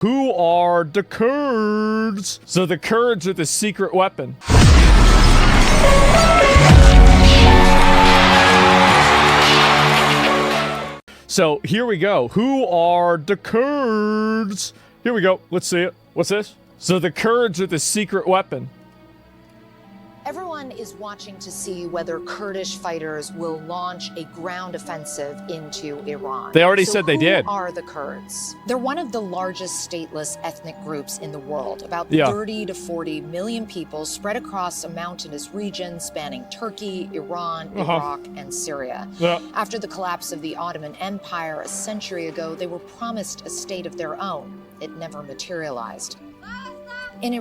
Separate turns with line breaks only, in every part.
Who are the Kurds? So the Kurds are the secret weapon. So here we go. Who are the Kurds? Here we go. Let's see it. What's this? So the Kurds are the secret weapon.
Everyone is watching to see whether Kurdish fighters will launch a ground offensive into Iran.
They already said they did.
Who are the Kurds? They're one of the largest stateless ethnic groups in the world. About 30 to 40 million people spread across a mountainous region spanning Turkey, Iran, Iraq, and Syria. After the collapse of the Ottoman Empire a century ago, they were promised a state of their own. It never materialized.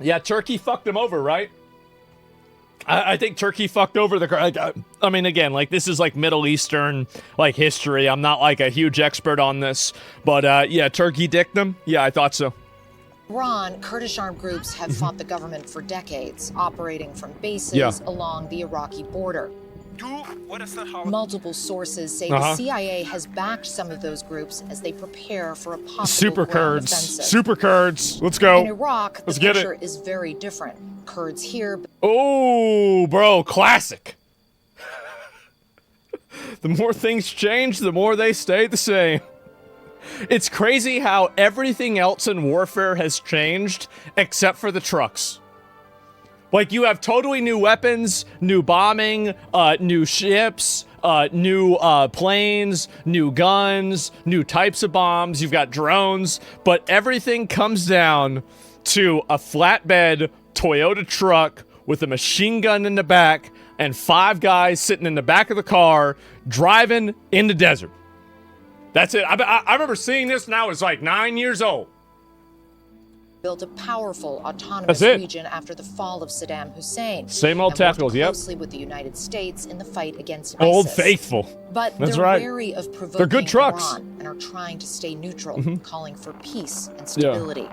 Yeah, Turkey fucked them over, right? I think Turkey fucked over the... I mean, again, like, this is, like, Middle Eastern, like, history. I'm not, like, a huge expert on this. But, yeah, Turkey dicked them? Yeah, I thought so.
Iran, Kurdish armed groups have fought the government for decades, operating from bases along the Iraqi border. Multiple sources say the CIA has backed some of those groups as they prepare for a possible
Super
ground
Kurds.
offensive.
Super Kurds. Let's go.
In Iraq, the picture is very different. Kurds here.
Oh, bro, classic. The more things change, the more they stay the same. It's crazy how everything else in warfare has changed except for the trucks. Like, you have totally new weapons, new bombing, new ships, new planes, new guns, new types of bombs, you've got drones, but everything comes down to a flatbed Toyota truck with a machine gun in the back and 5 guys sitting in the back of the car driving in the desert. That's it. I remember seeing this when I was like 9 years old.
Built a powerful autonomous region after the fall of Saddam Hussein.
Same old tacticals, yep.
Closely with the United States in the fight against
Old
ISIS.
Faithful.
But
that's
they're
right.
wary of provoking
They're good trucks.
Iran and are trying to stay neutral, calling for peace and stability.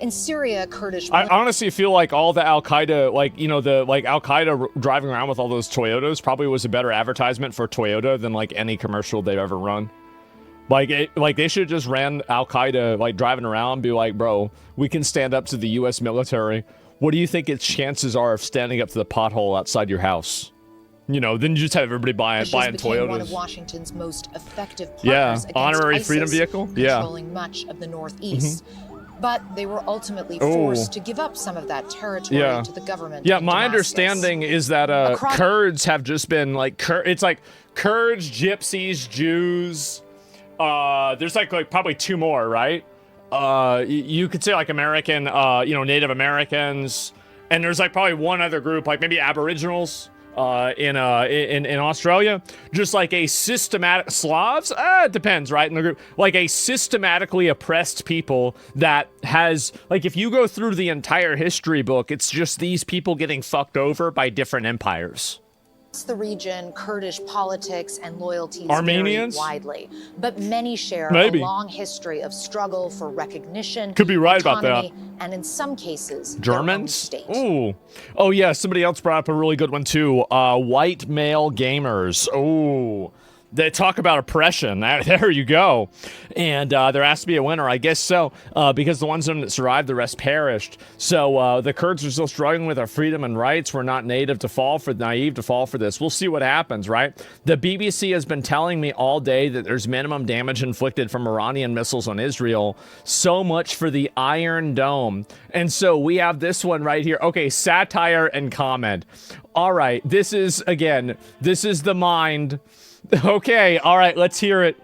In Syria, Kurdish...
I honestly feel like all the Al-Qaeda, like, you know, the, like, Al-Qaeda driving around with all those Toyotas probably was a better advertisement for Toyota than, like, any commercial they've ever run. Like, they should have just ran Al-Qaeda, like, driving around and be like, bro, we can stand up to the U.S. military. What do you think its chances are of standing up to the pothole outside your house? You know, then you just have everybody buying Toyotas.
One of Washington's most effective partners against
honorary
ISIS,
freedom vehicle.
Controlling much of the Northeast. But they were ultimately forced to give up some of that territory to the government.
Yeah, my understanding is that Kurds have just been like it's like Kurds, Gypsies, Jews. There's like probably 2 more, right? You could say like American, you know, Native Americans, and there's like probably one other group, like maybe Aboriginals. In Australia, just like a systematic Slavs, it depends, right? In the group, like a systematically oppressed people that has, like, if you go through the entire history book, it's just these people getting fucked over by different empires.
The region, Kurdish politics and loyalties
Armenians?
vary widely, but many share a long history of struggle for recognition.
Could be right about that.
And in some cases,
Germans?
their own state.
Ooh. Oh yeah, somebody else brought up a really good one too. White male gamers. Ooh. They talk about oppression. There you go. And there has to be a winner. I guess so. Because the ones of them that survived, the rest perished. So the Kurds are still struggling with our freedom and rights. We're not naive to fall for this. We'll see what happens, right? The BBC has been telling me all day that there's minimum damage inflicted from Iranian missiles on Israel. So much for the Iron Dome. And so we have this one right here. Okay, satire and comment. All right, this is the mind. Okay, all right, let's hear it.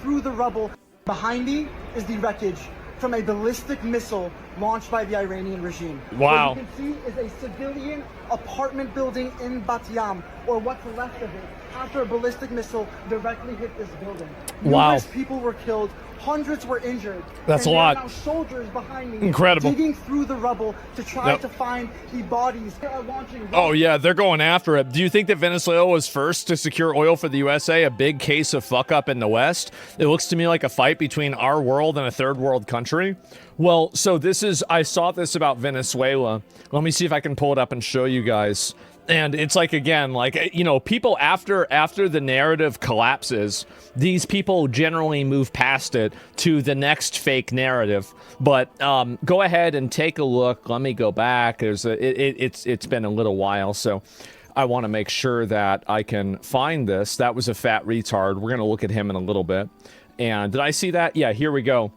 Through the rubble, behind me is the wreckage from a ballistic missile launched by the Iranian regime.
Wow.
What you can see is a civilian apartment building in Bat Yam, or what's left of it, after a ballistic missile directly hit this building.
Wow.
Numerous people were killed, hundreds were injured.
That's
and
a lot.
Now soldiers behind me,
incredible,
digging through the rubble to try to find the bodies. They are launching.
Oh yeah, they're going after it. Do you think that Venezuela was first to secure oil for the USA? A big case of fuck up in the West. It looks to me like a fight between our world and a third world country. Well, so I saw this about Venezuela. Let me see if I can pull it up and show you guys. And it's like, again, like, you know, people after the narrative collapses, these people generally move past it to the next fake narrative. But go ahead and take a look. Let me go back. It's been a little while, so I want to make sure that I can find this. That was a fat retard. We're going to look at him in a little bit. And did I see that? Yeah, here we go.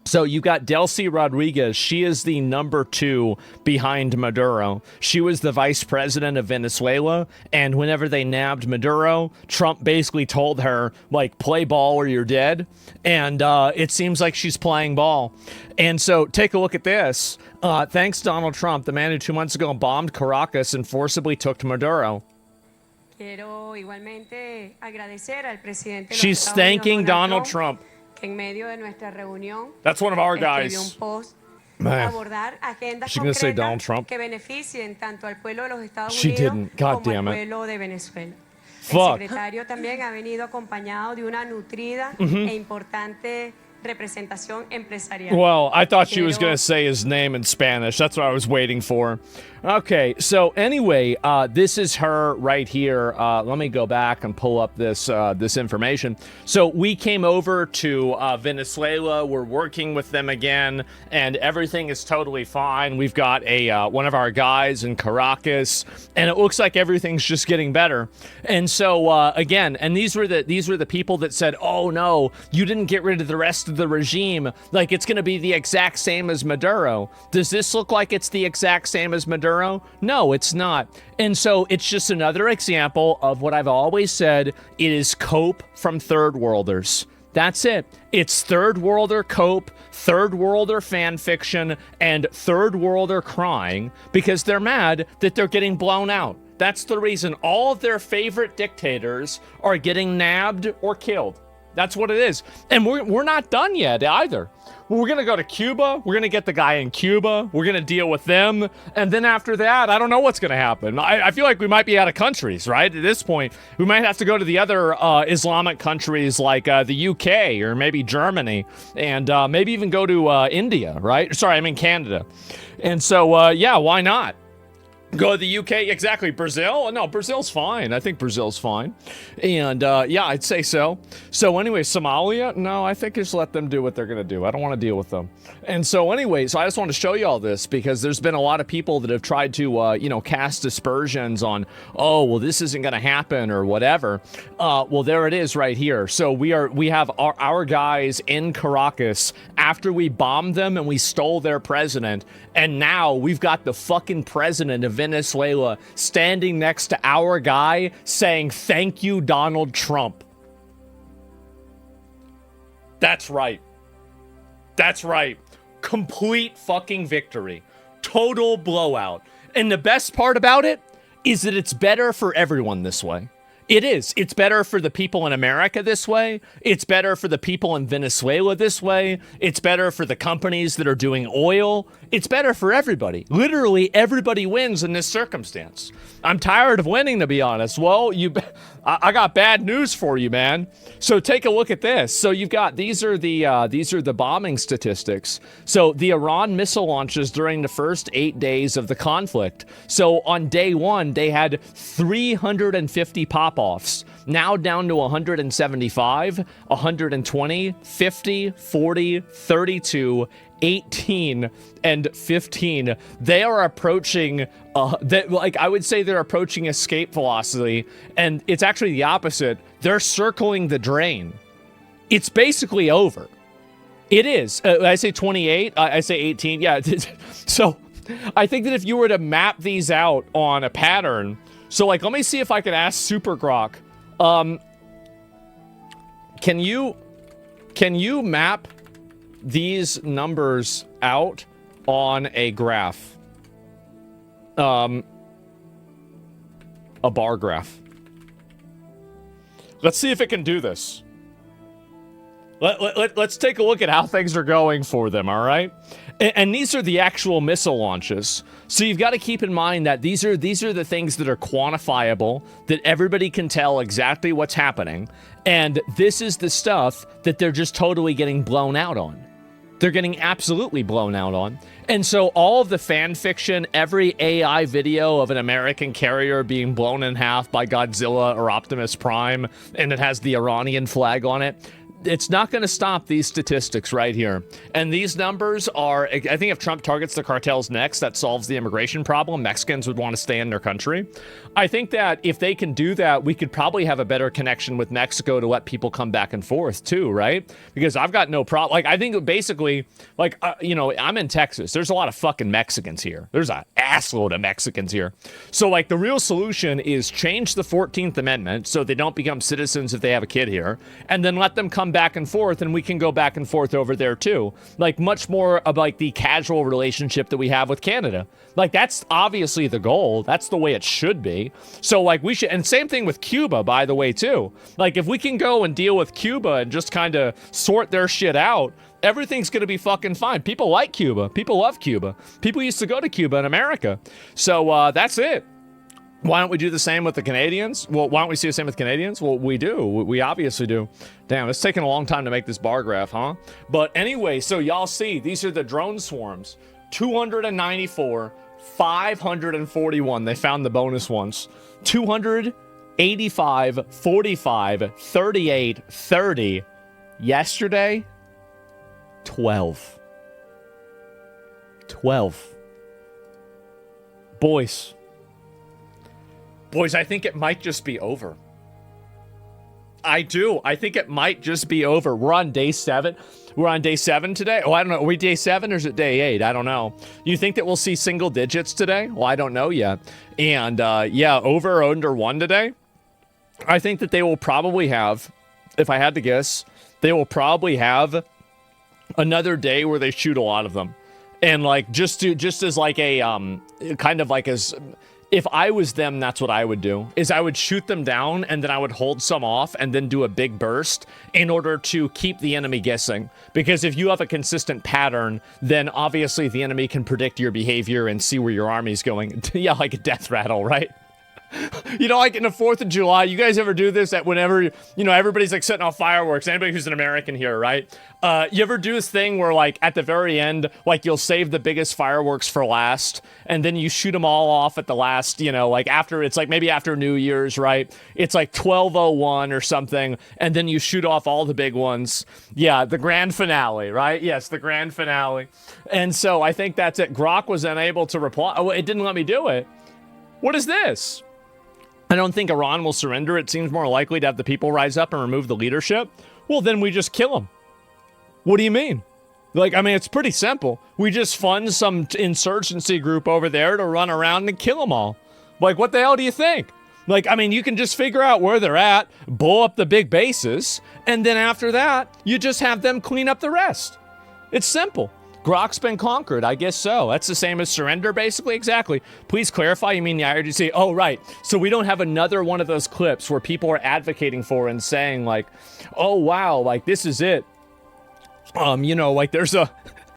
So you got Delcy Rodriguez. She is the number 2 behind Maduro. She was the vice president of Venezuela, and whenever they nabbed Maduro, Trump basically told her, like, play ball or you're dead. And it seems like she's playing ball. And so take a look at this. Thanks, Donald Trump, the man who 2 months ago bombed Caracas and forcibly took to Maduro. She's thanking Donald Trump.
En medio de nuestra reunión,
that's one of our guys.
Un post
Man.
Abordar agendas
She's gonna say Donald Trump.
Que beneficien tanto al pueblo de los Estados
she
Unidos
didn't. God
como
damn
al
it.
pueblo de Venezuela.
Fuck.
El secretario también ha venido acompañado de una nutrida e importante representación empresarial.
Well, I thought she was going to say his name in Spanish. That's what I was waiting for. Okay, so anyway, this is her right here. Let me go back and pull up this information. So we came over to Venezuela. We're working with them again, and everything is totally fine. We've got one of our guys in Caracas, and it looks like everything's just getting better. And so again, and these were the people that said, "Oh no, you didn't get rid of the rest of the regime. Like it's going to be the exact same as Maduro." Does this look like it's the exact same as Maduro? No, it's not. And so it's just another example of what I've always said. It is cope from third worlders. That's it. It's third worlder cope, third worlder fan fiction, and third worlder crying because they're mad that they're getting blown out. That's the reason all of their favorite dictators are getting nabbed or killed. That's what it is. And we're not done yet either. We're going to go to Cuba. We're going to get the guy in Cuba. We're going to deal with them. And then after that, I don't know what's going to happen. I feel like we might be out of countries, right? At this point, we might have to go to the other Islamic countries like the UK or maybe Germany and maybe even go to India, right? Sorry, I mean Canada. And so, yeah, why not? Go to the UK, exactly. Brazil? No, Brazil's fine. I think Brazil's fine. And yeah, I'd say so. So anyway, Somalia? No, I think just let them do what they're going to do. I don't want to deal with them. And so anyway, so I just want to show you all this because there's been a lot of people that have tried to, cast aspersions on, oh, well, this isn't going to happen or whatever. Well, there it is right here. So we have our guys in Caracas after we bombed them and we stole their president. And now we've got the fucking president of Venezuela standing next to our guy saying, "Thank you, Donald Trump." That's right. That's right. Complete fucking victory. Total blowout. And the best part about it is that it's better for everyone this way. It is. It's better for the people in America this way. It's better for the people in Venezuela this way. It's better for the companies that are doing oil. It's better for everybody. Literally, everybody wins in this circumstance. I'm tired of winning, to be honest. Well, I got bad news for you, man. So take a look at this. So you've got these are the bombing statistics. So the Iran missile launches during the first 8 days of the conflict. So on day 1, they had 350 pop-offs. Now down to 175, 120, 50, 40, 32, 18, and 15. They are approaching, I would say they're approaching escape velocity, and it's actually the opposite. They're circling the drain. It's basically over. It is. I say 28, I say 18. Yeah. So I think that if you were to map these out on a pattern, so like, let me see if I can ask Super Grok. Can you map these numbers out on a graph? A bar graph. Let's see if it can do this. Let's take a look at how things are going for them, all right? And these are the actual missile launches. So you've got to keep in mind that these are the things that are quantifiable, that everybody can tell exactly what's happening. And this is the stuff that they're just totally getting blown out on. they're getting absolutely blown out on. And so all of the fan fiction, every AI video of an American carrier being blown in half by Godzilla or Optimus Prime, and it has the Iranian flag on it, it's not going to stop these statistics right here. And these numbers are, I think if Trump targets the cartels next, that solves the immigration problem. Mexicans would want to stay in their country. I think that if they can do that, we could probably have a better connection with Mexico to let people come back and forth too, right? Because I've got no problem. Like, I think basically, like, you know, I'm in Texas. There's a lot of fucking Mexicans here. There's an assload of Mexicans here. So, like, the real solution is change the 14th Amendment so they don't become citizens if they have a kid here, and then let them come back and forth, and we can go back and forth over there too. Like, much more of like the casual relationship that we have with Canada. Like, that's obviously the goal. That's the way it should be. So, like, we should, and same thing with Cuba, by the way, too. Like, if we can go and deal with Cuba and just kind of sort their shit out, everything's going to be fucking fine. People like Cuba. People love Cuba. People used to go to Cuba in America. So, that's it. Why don't we do the same with the Canadians? Well, why don't we see the same with Canadians? Well, we do. We obviously do. Damn, it's taking a long time to make this bar graph, huh? But anyway, so y'all see, these are the drone swarms. 294, 541. They found the bonus ones. 285, 45, 38, 30. Yesterday, 12. 12. Boys, I think it might just be over. I do. I think it might just be over. We're on day 7. We're on day 7 today. Oh, I don't know. Are we day 7 or is it day 8? I don't know. You think that we'll see single digits today? Well, I don't know yet. And yeah, over or under 1 today. I think that they will probably have, if I had to guess, they will probably have another day where they shoot a lot of them. And like just as like a kind of like as, if I was them, that's what I would do, is I would shoot them down and then I would hold some off and then do a big burst in order to keep the enemy guessing. Because if you have a consistent pattern, then obviously the enemy can predict your behavior and see where your army's going. Yeah, like a death rattle, right? You know, like in the 4th of July, you guys ever do this at whenever, you know, everybody's like setting off fireworks, anybody who's an American here, right? You ever do this thing where like at the very end, like you'll save the biggest fireworks for last and then you shoot them all off at the last, you know, like after, it's like maybe after New Year's, right? It's like 12:01 or something. And then you shoot off all the big ones. Yeah. The grand finale, right? Yes. The grand finale. And so I think that's it. Grok was unable to reply. Oh, it didn't let me do it. What is this? I don't think Iran will surrender. It seems more likely to have the people rise up and remove the leadership. Well, then we just kill them. What do you mean? Like, I mean, it's pretty simple. We just fund some insurgency group over there to run around and kill them all. Like, what the hell do you think? Like, I mean, you can just figure out where they're at, blow up the big bases, and then after that, you just have them clean up the rest. It's simple. Grok's been conquered. I guess so. That's the same as surrender, basically. Exactly. Please clarify. You mean the IRGC? Oh, right. So we don't have another one of those clips where people are advocating for and saying like, oh, wow, like this is it. You know, like there's a